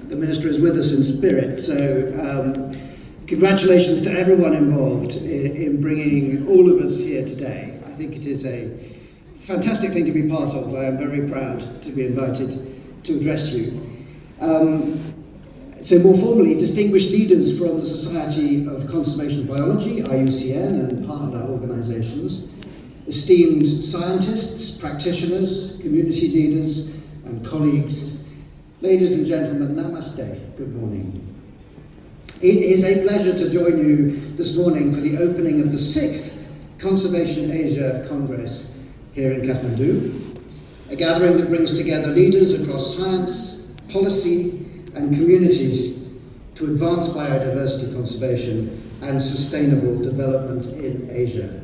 the Minister is with us in spirit, so congratulations to everyone involved in bringing all of us here today. I think it is a fantastic thing to be part of. I am very proud to be invited to address you. So more formally, distinguished leaders from the Society of Conservation Biology, IUCN, and partner organisations, esteemed scientists, practitioners, community leaders, and colleagues, ladies and gentlemen, namaste, good morning. It is a pleasure to join you this morning for the opening of the 6th Conservation Asia Congress here in Kathmandu, a gathering that brings together leaders across science, policy, and communities to advance biodiversity conservation and sustainable development in Asia.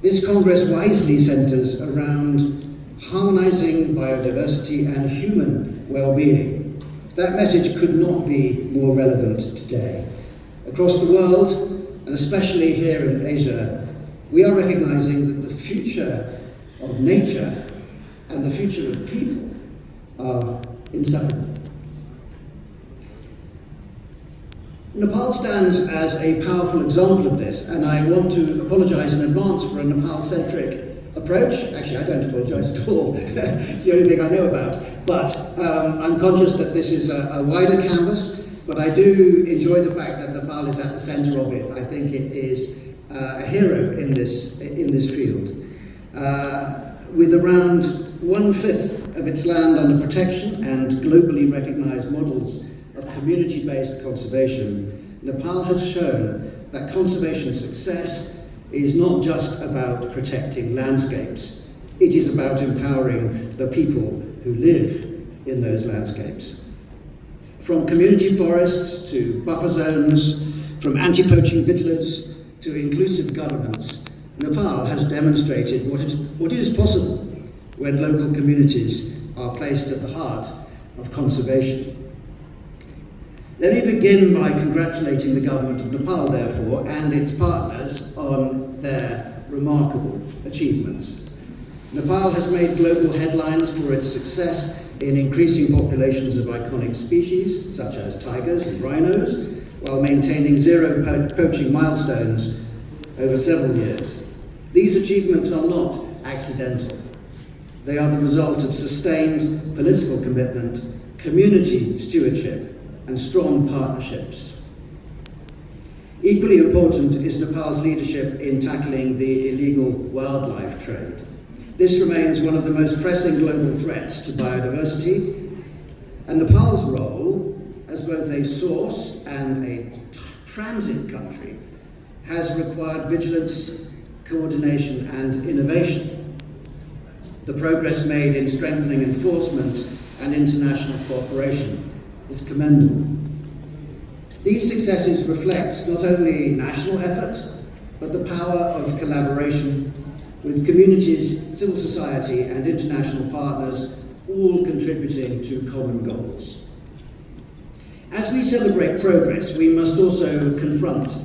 This Congress wisely centres around harmonizing biodiversity and human well-being. That message could not be more relevant today. Across the world, and especially here in Asia, we are recognizing that the future of nature and the future of people are inseparable. Nepal stands as a powerful example of this, and I want to apologise in advance for a Nepal-centric approach. Actually, I don't apologise at all. It's the only thing I know about. But I'm conscious that this is a wider canvas, but I do enjoy the fact that Nepal is at the centre of it. I think it is a hero in this field. With around 1/5 of its land under protection and globally recognised models of community-based conservation, Nepal has shown that conservation success is not just about protecting landscapes. It is about empowering the people who live in those landscapes. From community forests to buffer zones, from anti-poaching vigilance to inclusive governance, Nepal has demonstrated what is possible when local communities are placed at the heart of conservation. Let me begin by congratulating the government of Nepal, therefore, and its partners on their remarkable achievements. Nepal has made global headlines for its success in increasing populations of iconic species, such as tigers and rhinos, while maintaining zero poaching milestones over several years. These achievements are not accidental. They are the result of sustained political commitment, community stewardship, and strong partnerships. Equally important is Nepal's leadership in tackling the illegal wildlife trade. This remains one of the most pressing global threats to biodiversity, and Nepal's role as both a source and a transit country has required vigilance, coordination, and innovation. The progress made in strengthening enforcement and international cooperation is commendable. These successes reflect not only national effort, but the power of collaboration with communities, civil society, and international partners, all contributing to common goals. As we celebrate progress, we must also confront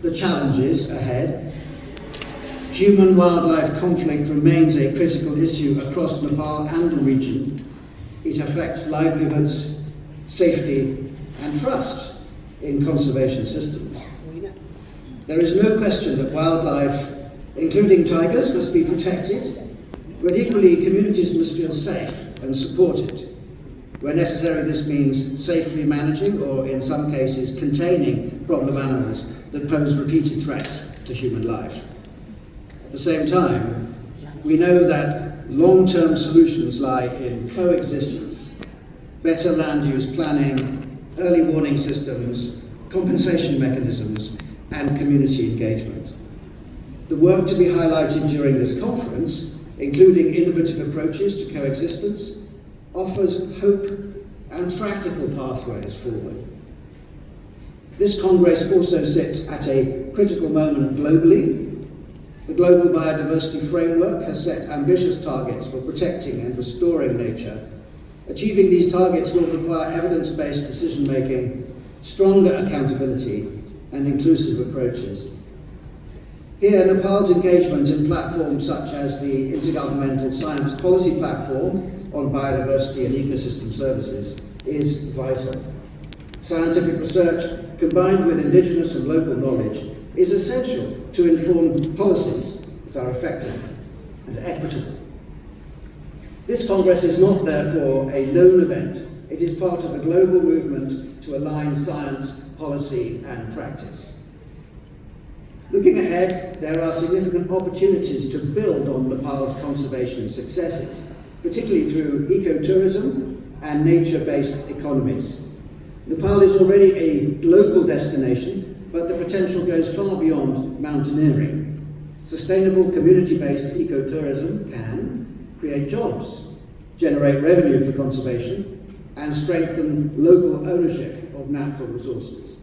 the challenges ahead. Human-wildlife conflict remains a critical issue across Nepal and the region. It affects livelihoods, safety, and trust in conservation systems. There is no question that wildlife, including tigers, must be protected, but equally communities must feel safe and supported. Where necessary, this means safely managing, or in some cases, containing problem animals that pose repeated threats to human life. At the same time, we know that long-term solutions lie in coexistence, better land use planning, early warning systems, compensation mechanisms, and community engagement. The work to be highlighted during this conference, including innovative approaches to coexistence, offers hope and practical pathways forward. This Congress also sits at a critical moment globally. The Global Biodiversity Framework has set ambitious targets for protecting and restoring nature. Achieving these targets will require evidence-based decision-making, stronger accountability, and inclusive approaches. Here, Nepal's engagement in platforms such as the Intergovernmental Science Policy Platform on Biodiversity and Ecosystem Services is vital. Scientific research, combined with indigenous and local knowledge, is essential to inform policies that are effective and equitable. This Congress is not, therefore, a lone event. It is part of a global movement to align science, policy, and practice. Looking ahead, there are significant opportunities to build on Nepal's conservation successes, particularly through ecotourism and nature-based economies. Nepal is already a global destination, but the potential goes far beyond mountaineering. Sustainable community-based ecotourism can create jobs, generate revenue for conservation, and strengthen local ownership of natural resources.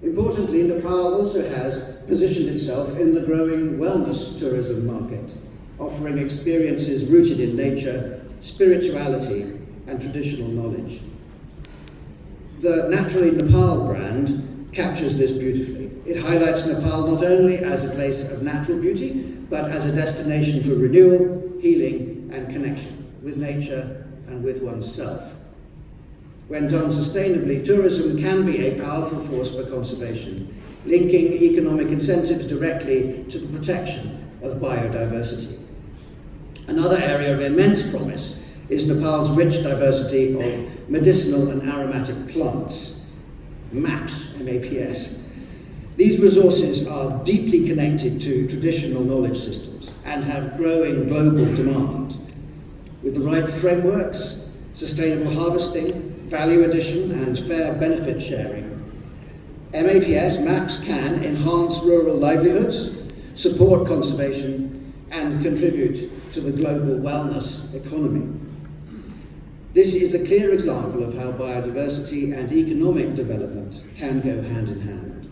Importantly, Nepal also has positioned itself in the growing wellness tourism market, offering experiences rooted in nature, spirituality, and traditional knowledge. The Naturally Nepal brand captures this beautifully. It highlights Nepal not only as a place of natural beauty, but as a destination for renewal, healing, and connection with nature and with oneself. When done sustainably, tourism can be a powerful force for conservation, linking economic incentives directly to the protection of biodiversity. Another area of immense promise is Nepal's rich diversity of medicinal and aromatic plants, MAPS, M-A-P-S. These resources are deeply connected to traditional knowledge systems and have growing global demand. With the right frameworks, sustainable harvesting, value addition, and fair benefit sharing, MAPS can enhance rural livelihoods, support conservation, and contribute to the global wellness economy. This is a clear example of how biodiversity and economic development can go hand in hand.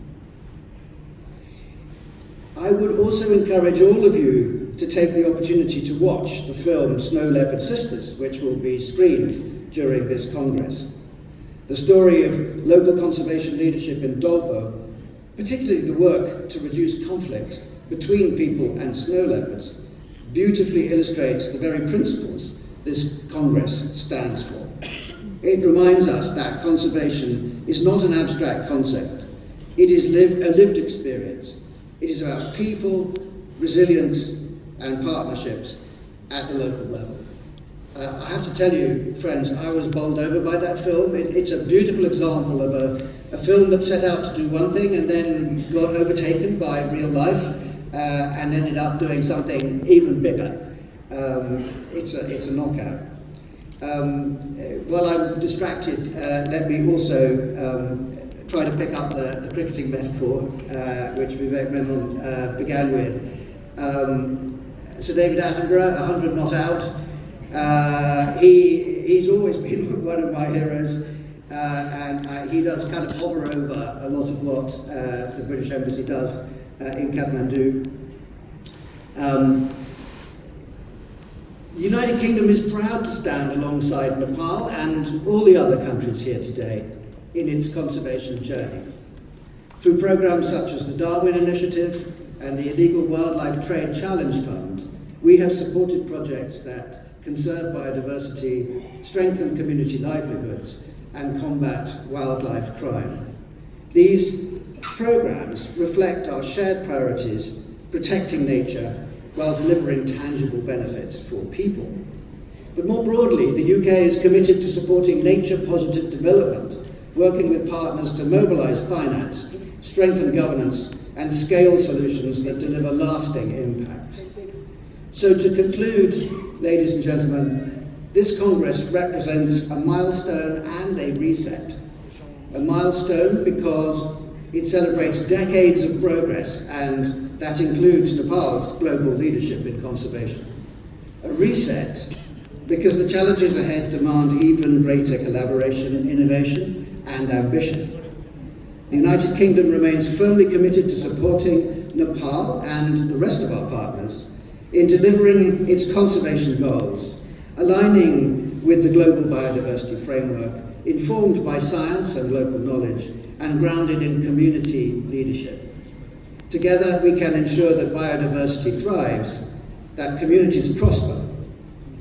I would also encourage all of you to take the opportunity to watch the film Snow Leopard Sisters, which will be screened during this Congress. The story of local conservation leadership in Dolpo, particularly the work to reduce conflict between people and snow leopards, beautifully illustrates the very principles this Congress stands for. It reminds us that conservation is not an abstract concept. It is a lived experience. It is about people, resilience, and partnerships at the local level. I have to tell you, friends, I was bowled over by that film. It's a beautiful example of a film that set out to do one thing and then got overtaken by real life and ended up doing something even bigger. It's a knockout. While I'm distracted, let me also try to pick up the cricketing metaphor, which Vivek Menon began with. Sir David Attenborough, 100 not out. He's always been one of my heroes, and he does kind of hover over a lot of what the British Embassy does in Kathmandu. The United Kingdom is proud to stand alongside Nepal and all the other countries here today in its conservation journey. Through programs such as the Darwin Initiative and the Illegal Wildlife Trade Challenge Fund, we have supported projects that conserve biodiversity, strengthen community livelihoods, and combat wildlife crime. These programs reflect our shared priorities, protecting nature while delivering tangible benefits for people. But more broadly, the UK is committed to supporting nature-positive development, working with partners to mobilise finance, strengthen governance, and scale solutions that deliver lasting impact. So to conclude, ladies and gentlemen, this Congress represents a milestone and a reset. A milestone because it celebrates decades of progress, and that includes Nepal's global leadership in conservation. A reset because the challenges ahead demand even greater collaboration, innovation, and ambition. The United Kingdom remains firmly committed to supporting Nepal and the rest of our partners in delivering its conservation goals, aligning with the global biodiversity framework, informed by science and local knowledge, and grounded in community leadership. Together we can ensure that biodiversity thrives, that communities prosper,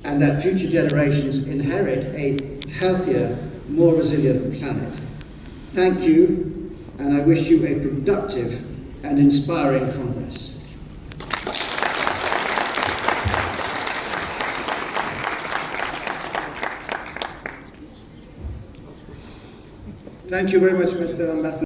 and that future generations inherit a healthier, more resilient planet. Thank you, and I wish you a productive and inspiring Congress. Thank you very much, Mr. Ambassador.